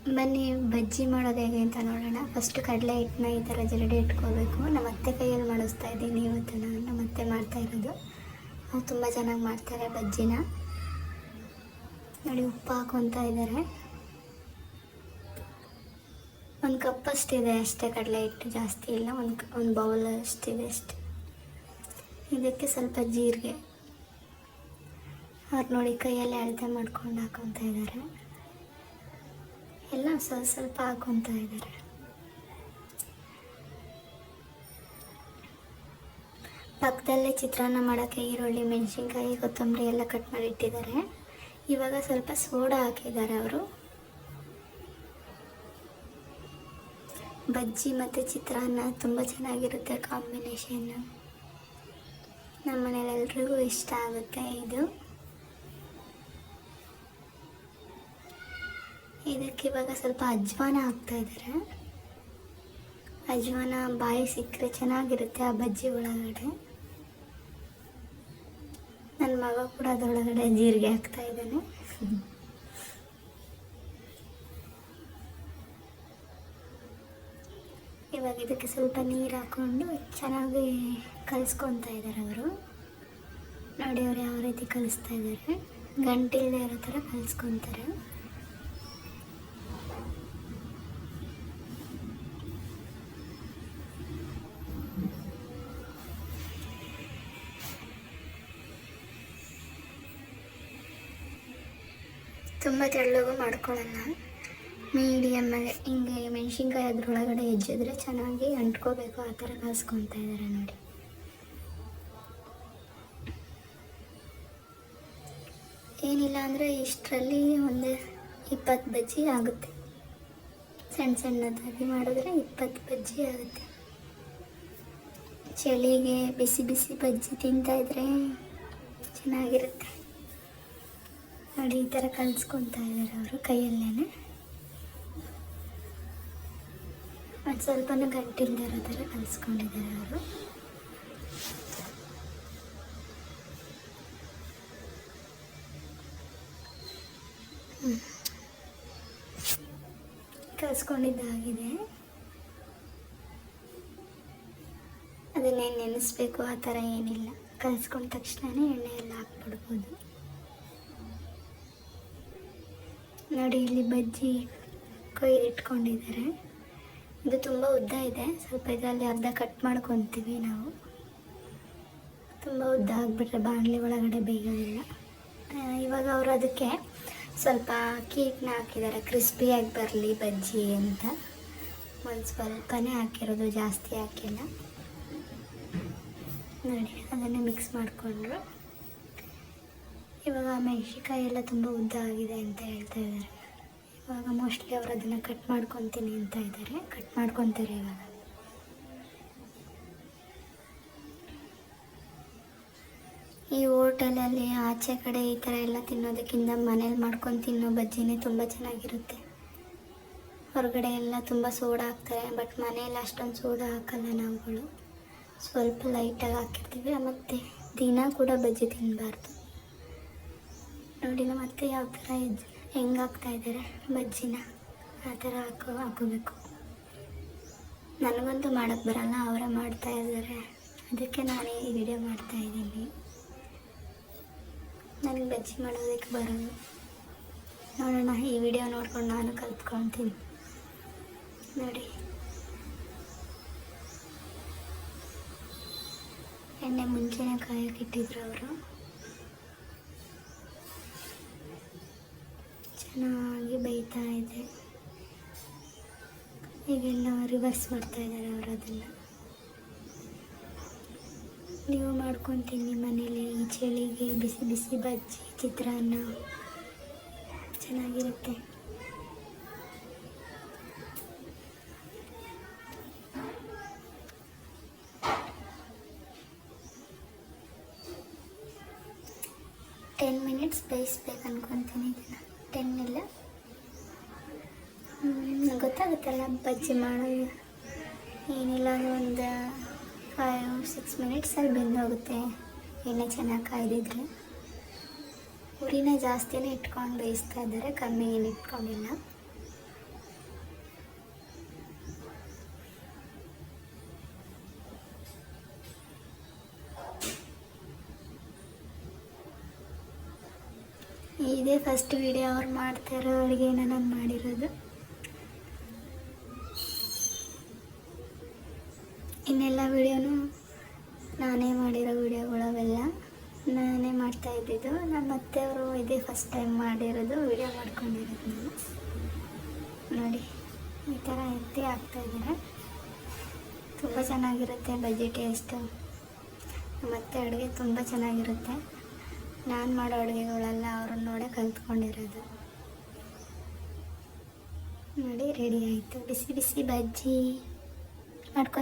ಬನ್ನಿ ಬಜ್ಜಿ ಮಾಡೋದು ಹೇಗೆ ಅಂತ ನೋಡೋಣ. ಫಸ್ಟ್ ಕಡಲೆ ಹಿಟ್ಟನ್ನ ಈ ಥರ ಜರಡಿ ಇಟ್ಕೋಬೇಕು. ನಮ್ಮ ಅತ್ತೆ ಕೈಯಲ್ಲಿ ಮಾಡಿಸ್ತಾ ಇದ್ದೀನಿ ಇವತ್ತು. ನಮ್ಮ ಅತ್ತೆ ಮಾಡ್ತಾ ಇರೋದು, ಅವ್ರು ತುಂಬ ಚೆನ್ನಾಗಿ ಮಾಡ್ತಾರೆ ಬಜ್ಜಿನ. ನೋಡಿ ಉಪ್ಪು ಹಾಕೊತಾ ಇದ್ದಾರೆ. ಒಂದು ಕಪ್ ಅಷ್ಟಿದೆ ಅಷ್ಟೇ ಕಡಲೆ ಹಿಟ್ಟು, ಜಾಸ್ತಿ ಇಲ್ಲ. ಒಂದು ಬೌಲ್ ಅಷ್ಟಿದೆ ಅಷ್ಟೆ. ಇದಕ್ಕೆ ಸ್ವಲ್ಪ ಜೀರಿಗೆ, ಅವ್ರು ನೋಡಿ ಕೈಯಲ್ಲಿ ಅಳತೆ ಮಾಡ್ಕೊಂಡು ಹಾಕೊತಾ ಇದ್ದಾರೆ. ಎಲ್ಲ ಸ್ವಲ್ಪ ಹಾಕೊತಾ ಇದ್ದಾರೆ. ಪಕ್ಕದಲ್ಲೇ ಚಿತ್ರಾನ್ನ ಮಾಡೋಕ್ಕೆ ಈರುಳ್ಳಿ, ಮೆಣಸಿನ್ಕಾಯಿ, ಕೊತ್ತಂಬರಿ ಎಲ್ಲ ಕಟ್ ಮಾಡಿ ಇಟ್ಟಿದ್ದಾರೆ. ಇವಾಗ ಸ್ವಲ್ಪ ಸೋಡಾ ಹಾಕಿದ್ದಾರೆ ಅವರು. ಬಜ್ಜಿ ಮತ್ತು ಚಿತ್ರಾನ್ನ ತುಂಬ ಚೆನ್ನಾಗಿರುತ್ತೆ ಕಾಂಬಿನೇಷನ್. ನಮ್ಮ ಮನೇಲೆಲ್ರಿಗೂ ಇಷ್ಟ ಆಗುತ್ತೆ ಇದು. ಇದಕ್ಕೆ ಇವಾಗ ಸ್ವಲ್ಪ ಅಜ್ವಾನ ಹಾಕ್ತಾ ಇದ್ದಾರೆ. ಅಜ್ವಾನ ಬಾಯಿ ಸಿಕ್ಕರೆ ಚೆನ್ನಾಗಿರುತ್ತೆ ಆ ಬಜ್ಜಿ ಒಳಗಡೆ. ನನ್ನ ಮಗ ಕೂಡ ಅದರೊಳಗಡೆ ಜೀರಿಗೆ ಹಾಕ್ತಾ ಇದ್ದಾನೆ. ಇವಾಗ ಇದಕ್ಕೆ ಸ್ವಲ್ಪ ನೀರು ಹಾಕ್ಕೊಂಡು ಚೆನ್ನಾಗಿ ಕಲಿಸ್ಕೊತಾ ಇದ್ದಾರೆ ಅವರು. ನೋಡಿ ಅವ್ರು ಯಾವ ರೀತಿ ಕಲಿಸ್ತಾ ಇದ್ದಾರೆ, ಗಂಟಿಲ್ಲದೆ ಇರೋ ಥರ ಕಲಿಸ್ಕೊತಾರೆ. ತುಂಬ ತೆಳ್ಳಗೂ ಮಾಡ್ಕೊಳ್ಳಲ್ಲ, ಮೀಡಿಯಮ್ಮಾಗೆ ಹಿಂಗೆ ಮೆಣಸಿನ್ಕಾಯಿ ಅದ್ರೊಳಗಡೆ ಹೆಜ್ಜಿದ್ರೆ ಚೆನ್ನಾಗಿ ಅಂಟ್ಕೋಬೇಕು, ಆ ಥರ ಕಲಿಸ್ಕೊತಾ ಇದ್ದಾರೆ ನೋಡಿ. ಏನಿಲ್ಲ ಅಂದರೆ ಇಷ್ಟರಲ್ಲಿ ಒಂದು 20 ಬಜ್ಜಿ ಆಗುತ್ತೆ. ಸಣ್ಣ ಸಣ್ಣದಾಗಿ ಮಾಡಿದ್ರೆ 20 ಬಜ್ಜಿ ಆಗುತ್ತೆ. ಚಳಿಗೆ ಬಿಸಿ ಬಿಸಿ ಬಜ್ಜಿ ತಿಂತಾಯಿದ್ರೆ ಚೆನ್ನಾಗಿರುತ್ತೆ ನೋಡಿ. ಈ ಥರ ಕಲಿಸ್ಕೊತಾ ಇದ್ದಾರೆ ಅವರು ಕೈಯಲ್ಲೇ. ಒಂದು ಸ್ವಲ್ಪನೂ ಗಂಟಿಲ್ದೇ ಇರೋ ಥರ ಕಲಿಸ್ಕೊಂಡಿದ್ದಾರೆ ಅವರು. ಕಲಿಸ್ಕೊಂಡಿದ್ದಾಗಿದೆ. ಅದನ್ನೇ ನೆನೆಸ್ಬೇಕು ಆ ಥರ ಏನಿಲ್ಲ, ಕಲಿಸ್ಕೊಂಡ ತಕ್ಷಣವೇ ಎಣ್ಣೆ ಎಲ್ಲ ಹಾಕ್ಬಿಡ್ಬೋದು. ನೋಡಿ ಇಲ್ಲಿ ಬಜ್ಜಿ ಕೊಯ್ದು ಇಟ್ಕೊಂಡಿದ್ದಾರೆ. ಇದು ತುಂಬ ಉದ್ದ ಇದೆ, ಸ್ವಲ್ಪ ಇದರಲ್ಲಿ ಅರ್ಧ ಕಟ್ ಮಾಡ್ಕೊತೀವಿ ನಾವು. ತುಂಬ ಉದ್ದ ಆಗಿಬಿಟ್ರೆ ಬಾಣಲಿ ಒಳಗಡೆ ಬೇಯೋದಿಲ್ಲ. ಇವಾಗ ಅವರು ಅದಕ್ಕೆ ಸ್ವಲ್ಪ ಅಕ್ಕಿ ಹಿಟ್ಟನ್ನ ಹಾಕಿದ್ದಾರೆ, ಕ್ರಿಸ್ಪಿಯಾಗಿ ಬರಲಿ ಬಜ್ಜಿ ಅಂತ. ಒಂದು ಸ್ವಲ್ಪನೇ ಹಾಕಿರೋದು, ಜಾಸ್ತಿ ಹಾಕಿಲ್ಲ. ನೋಡಿ ಅದನ್ನೇ ಮಿಕ್ಸ್ ಮಾಡಿಕೊಂಡ್ರು. ಇವಾಗ ಮೆಣಸಿನ್ಕಾಯಿ ಎಲ್ಲ ತುಂಬ ಉದ್ದ ಆಗಿದೆ ಅಂತ ಹೇಳ್ತಾ ಇದ್ದಾರೆ. ಇವಾಗ ಮೋಸ್ಟ್ಲಿ ಅವರು ಅದನ್ನು ಕಟ್ ಮಾಡ್ಕೊತೀನಿ ಅಂತ ಇದ್ದಾರೆ, ಕಟ್ ಮಾಡ್ಕೊತಾರೆ ಇವಾಗ. ಈ ಹೋಟೆಲಲ್ಲಿ ಆಚೆ ಕಡೆ ಈ ಥರ ಎಲ್ಲ ತಿನ್ನೋದಕ್ಕಿಂತ ಮನೇಲಿ ಮಾಡ್ಕೊಂಡು ತಿನ್ನೋ ಬಜ್ಜಿನೇ ತುಂಬ ಚೆನ್ನಾಗಿರುತ್ತೆ. ಹೊರಗಡೆ ಎಲ್ಲ ತುಂಬ ಸೋಡಾ ಹಾಕ್ತಾರೆ, ಬಟ್ ಮನೆಯಲ್ಲಿ ಅಷ್ಟೊಂದು ಸೋಡಾ ಹಾಕಲ್ಲ ನಾವುಗಳು. ಸ್ವಲ್ಪ ಲೈಟಾಗಿ ಹಾಕಿರ್ತೀವಿ. ಮತ್ತು ದಿನ ಕೂಡ ಬಜ್ಜಿ ತಿನ್ನಬಾರ್ದು ನೋಡಿ. ನಮ್ಮ ಅತ್ತೆ ಯಾವ ಥರ ಹೆಂಗೆ ಹಾಕ್ತಾಯಿದ್ದಾರೆ ಬಜ್ಜಿನ, ಆ ಥರ ಹಾಕೋಬೇಕು. ನನಗಂತೂ ಮಾಡೋಕ್ಕೆ ಬರಲ್ಲ, ಅವರೇ ಮಾಡ್ತಾಯಿದ್ದಾರೆ. ಅದಕ್ಕೆ ನಾನು ಈ ವಿಡಿಯೋ ಮಾಡ್ತಾಯಿದ್ದೀನಿ. ನನಗೆ ಬಜ್ಜಿ ಮಾಡೋದಕ್ಕೆ ಬರೋದು. ನೋಡೋಣ, ಈ ವಿಡಿಯೋ ನೋಡ್ಕೊಂಡು ನಾನು ಕಲ್ತ್ಕೊಳ್ತೀನಿ ನೋಡಿ. ಎಣ್ಣೆ ಮುಂಚೆನೇ ಕಾಯಕ್ಕೆ ಇಟ್ಟಿದ್ರು ಅವರು. ಚೆನ್ನಾಗಿ ಬೇಯ್ತಾ ಇದೆ. ಈಗೆಲ್ಲ ರಿವರ್ಸ್ ಮಾಡ್ತಾ ಇದ್ದಾರೆ ಅವರು. ಅದನ್ನು ನೀವು ಮಾಡ್ಕೊತೀನಿ ಮನೇಲಿ. ಈ ಚಳಿಗೆ ಬಿಸಿ ಬಿಸಿ ಬಜ್ಜಿ, ಚಿತ್ರಾನ್ನ ಚೆನ್ನಾಗಿರುತ್ತೆ. ಟೆನ್ ಮಿನಿಟ್ಸ್ ಬೇಯಿಸ್ಬೇಕು ಅನ್ಕೊತೀನಿ ಇದನ್ನು. 10 ಇಲ್ಲ, ಗೊತ್ತಾಗುತ್ತಲ್ಲ ಬಜ್ಜಿ ಮಾಡೋದು. ಏನಿಲ್ಲ ಒಂದು 5-6 ಮಿನಿಟ್ಸಲ್ಲಿ ಬೆಂದೋಗುತ್ತೆ, ಎಣ್ಣೆ ಚೆನ್ನಾಗಿ ಕಾಯ್ದಿದ್ರೆ. ಉರಿನ ಜಾಸ್ತಿನೇ ಇಟ್ಕೊಂಡು ಬೇಯಿಸ್ತಾ ಇದ್ದಾರೆ, ಕಮ್ಮಿ ಏನು ಇಟ್ಕೊಂಡಿಲ್ಲ. ಇದೇ ಫಸ್ಟ್ ವಿಡಿಯೋ ಅವ್ರು ಮಾಡ್ತಾಯಿರೋ ಅಡುಗೆನ ನಾನು ಮಾಡಿರೋದು. ಇನ್ನೆಲ್ಲ ವಿಡಿಯೋನು ನಾನೇ ಮಾಡಿರೋ ವಿಡಿಯೋಗಳು ಅವೆಲ್ಲ ನಾನೇ ಮಾಡ್ತಾ ಇದ್ದಿದ್ದು. ನಮ್ಮ ಅತ್ತೆಯವರು ಇದೇ ಫಸ್ಟ್ ಟೈಮ್ ಮಾಡಿರೋದು, ವಿಡಿಯೋ ಮಾಡ್ಕೊಂಡಿರೋದು ನಾನು. ನೋಡಿ ಈ ಥರ ಎತ್ತಿ ಹಾಕ್ತಾಯಿದ್ದಾರೆ. ತುಂಬ ಚೆನ್ನಾಗಿರುತ್ತೆ ಬಜ್ಜಿ ಟೇಸ್ಟು. ಮತ್ತು ಅಡುಗೆ ತುಂಬ ಚೆನ್ನಾಗಿರುತ್ತೆ. ನಾನು ಮಾಡೋ ಅಡುಗೆಗಳೆಲ್ಲ ಅವ್ರನ್ನ ನೋಡೇ ಕಲ್ತ್ಕೊಂಡಿರೋದು. ನೋಡಿ ರೆಡಿ ಆಯಿತು, ಬಿಸಿ ಬಿಸಿ ಬಜ್ಜಿ ಮಾಡ್ಕೊ